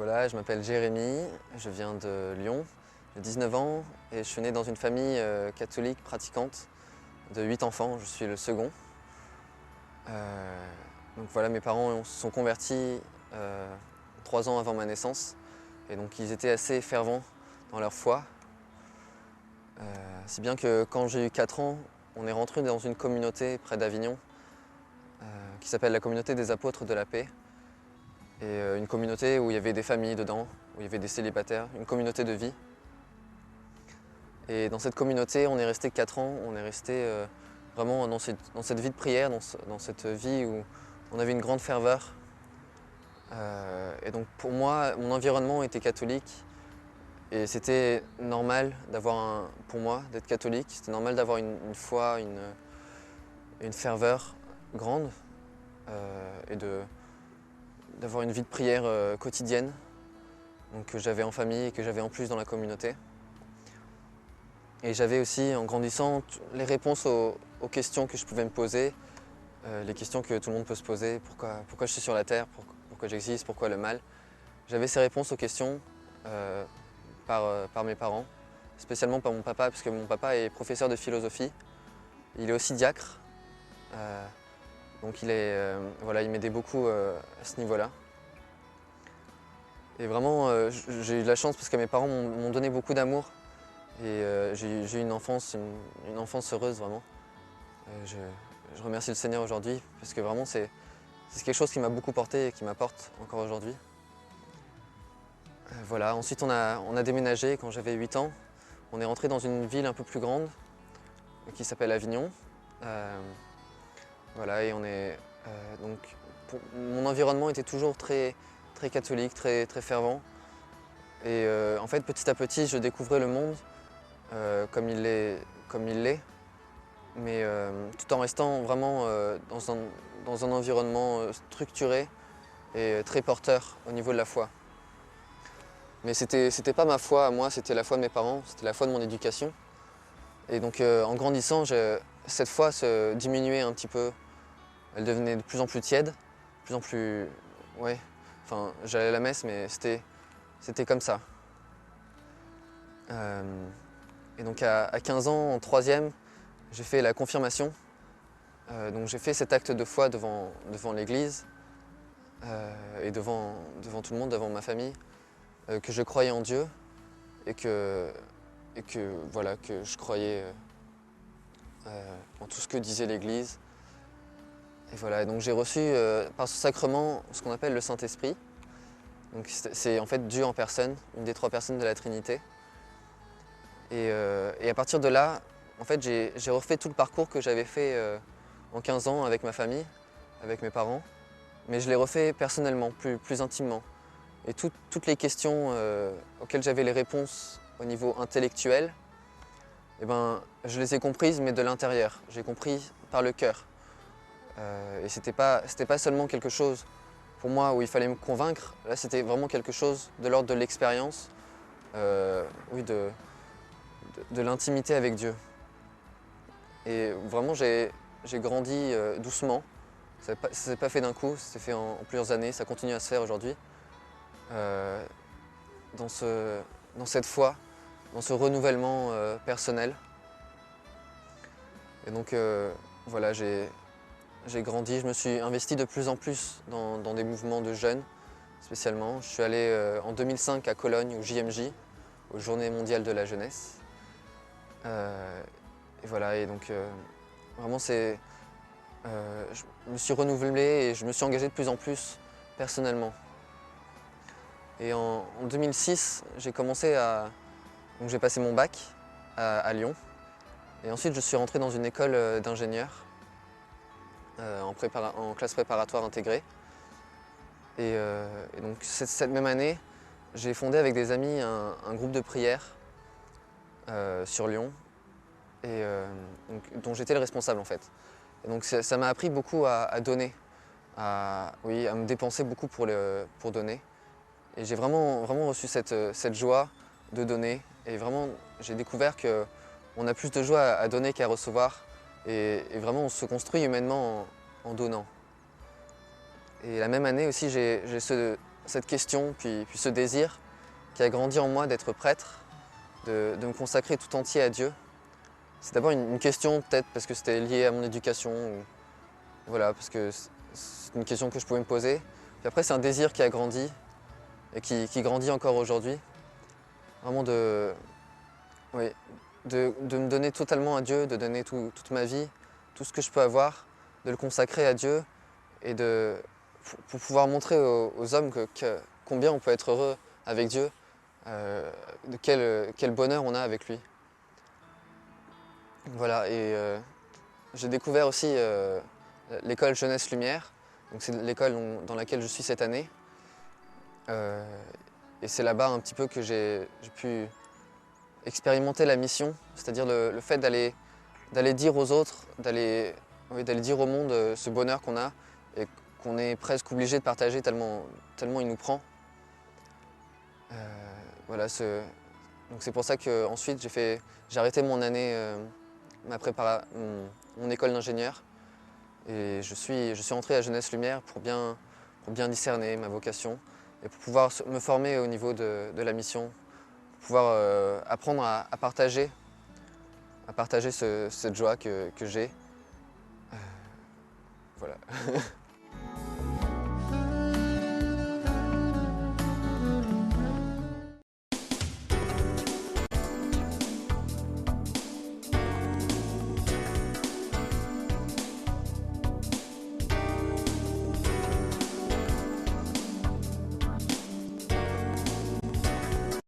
Voilà, je m'appelle Jérémy, je viens de Lyon, j'ai 19 ans et je suis né dans une famille catholique pratiquante de 8 enfants, je suis le second. Donc voilà, mes parents se sont convertis 3 ans avant ma naissance et donc ils étaient assez fervents dans leur foi. Si bien que quand j'ai eu 4 ans, on est rentré dans une communauté près d'Avignon qui s'appelle la communauté des apôtres de la paix. Et une communauté où il y avait des familles dedans, où il y avait des célibataires, une communauté de vie. Et dans cette communauté, on est resté 4 ans, on est resté vraiment dans cette vie de prière, dans cette vie où on avait une grande ferveur. Et donc pour moi, mon environnement était catholique et c'était normal pour moi d'être catholique, c'était normal d'avoir une foi, une ferveur grande et d'avoir une vie de prière quotidienne donc, que j'avais en famille et que j'avais en plus dans la communauté. Et j'avais aussi, en grandissant, les réponses aux questions que je pouvais me poser, les questions que tout le monde peut se poser, pourquoi je suis sur la terre, pourquoi j'existe, pourquoi le mal. J'avais ces réponses aux questions par mes parents, spécialement par mon papa, parce que mon papa est professeur de philosophie. Il est aussi diacre, donc voilà, il m'aidait beaucoup à ce niveau-là. Et vraiment, j'ai eu de la chance parce que mes parents m'ont donné beaucoup d'amour. Et j'ai eu une enfance heureuse vraiment. Je remercie le Seigneur aujourd'hui parce que vraiment c'est quelque chose qui m'a beaucoup porté et qui m'apporte encore aujourd'hui. Voilà, ensuite on a déménagé quand j'avais 8 ans. On est rentré dans une ville un peu plus grande qui s'appelle Avignon. Voilà, et mon environnement était toujours très, très catholique, très, très fervent. Et en fait, petit à petit, je découvrais le monde comme il l'est, mais tout en restant vraiment dans un environnement structuré et très porteur au niveau de la foi. Mais c'était pas ma foi à moi, c'était la foi de mes parents, c'était la foi de mon éducation. Et donc en grandissant, cette foi se diminuait un petit peu. Elle devenait de plus en plus tiède, de plus en plus... Ouais, enfin j'allais à la messe mais c'était comme ça. Et donc à 15 ans, en troisième, j'ai fait la confirmation. Donc j'ai fait cet acte de foi devant l'église et devant tout le monde, devant ma famille, que je croyais en Dieu et que je croyais en tout ce que disait l'église. Et voilà, et donc j'ai reçu par ce sacrement ce qu'on appelle le Saint-Esprit. Donc c'est en fait Dieu en personne, une des 3 personnes de la Trinité. Et à partir de là, en fait, j'ai refait tout le parcours que j'avais fait en 15 ans avec ma famille, avec mes parents, mais je l'ai refait personnellement, plus intimement. Et toutes les questions auxquelles j'avais les réponses au niveau intellectuel, eh ben, je les ai comprises, mais de l'intérieur. J'ai compris par le cœur. Et c'était pas seulement quelque chose pour moi où il fallait me convaincre, là c'était vraiment quelque chose de l'ordre de l'expérience, oui, de l'intimité avec Dieu. Et vraiment, j'ai grandi doucement. Ça ne s'est pas fait d'un coup, ça s'est fait en plusieurs années, ça continue à se faire aujourd'hui. Dans cette foi, dans ce renouvellement personnel. Et donc, voilà, j'ai grandi, je me suis investi de plus en plus dans des mouvements de jeunes, spécialement. Je suis allé en 2005 à Cologne, au JMJ, aux Journées mondiales de la jeunesse. Et voilà, et donc vraiment je me suis renouvelé et je me suis engagé de plus en plus personnellement. Et en 2006, j'ai passé mon bac à Lyon. Et ensuite, je suis rentré dans une école d'ingénieur en classe préparatoire intégrée. Et donc cette même année, j'ai fondé avec des amis un groupe de prière sur Lyon, et dont j'étais le responsable en fait. Et donc ça m'a appris beaucoup à donner, à me dépenser beaucoup pour donner. Et j'ai vraiment reçu cette joie de donner. Et vraiment, j'ai découvert qu'on a plus de joie à donner qu'à recevoir. Et vraiment, on se construit humainement en donnant. Et la même année aussi, j'ai cette question, puis ce désir qui a grandi en moi d'être prêtre, de me consacrer tout entier à Dieu. C'est d'abord une question peut-être parce que c'était lié à mon éducation, ou, voilà, parce que c'est une question que je pouvais me poser. Puis après c'est un désir qui a grandi et qui grandit encore aujourd'hui. Vraiment oui, de me donner totalement à Dieu, de donner toute ma vie, tout ce que je peux avoir, de le consacrer à Dieu et pour pouvoir montrer aux hommes combien on peut être heureux avec Dieu, de quel bonheur on a avec lui. Voilà, et j'ai découvert aussi l'école Jeunesse Lumière, donc c'est l'école dans laquelle je suis cette année. Euh, et c'est là-bas un petit peu que j'ai pu expérimenter la mission, c'est-à-dire le fait d'aller dire aux autres, oui, d'aller dire au monde ce bonheur qu'on a et qu'on est presque obligé de partager tellement il nous prend. Voilà, donc c'est pour ça qu'ensuite j'ai arrêté mon année, mon école d'ingénieur et je suis entré à Jeunesse Lumière pour bien discerner ma vocation et pour pouvoir me former au niveau de la mission, pour pouvoir apprendre à partager cette joie que j'ai. Voilà.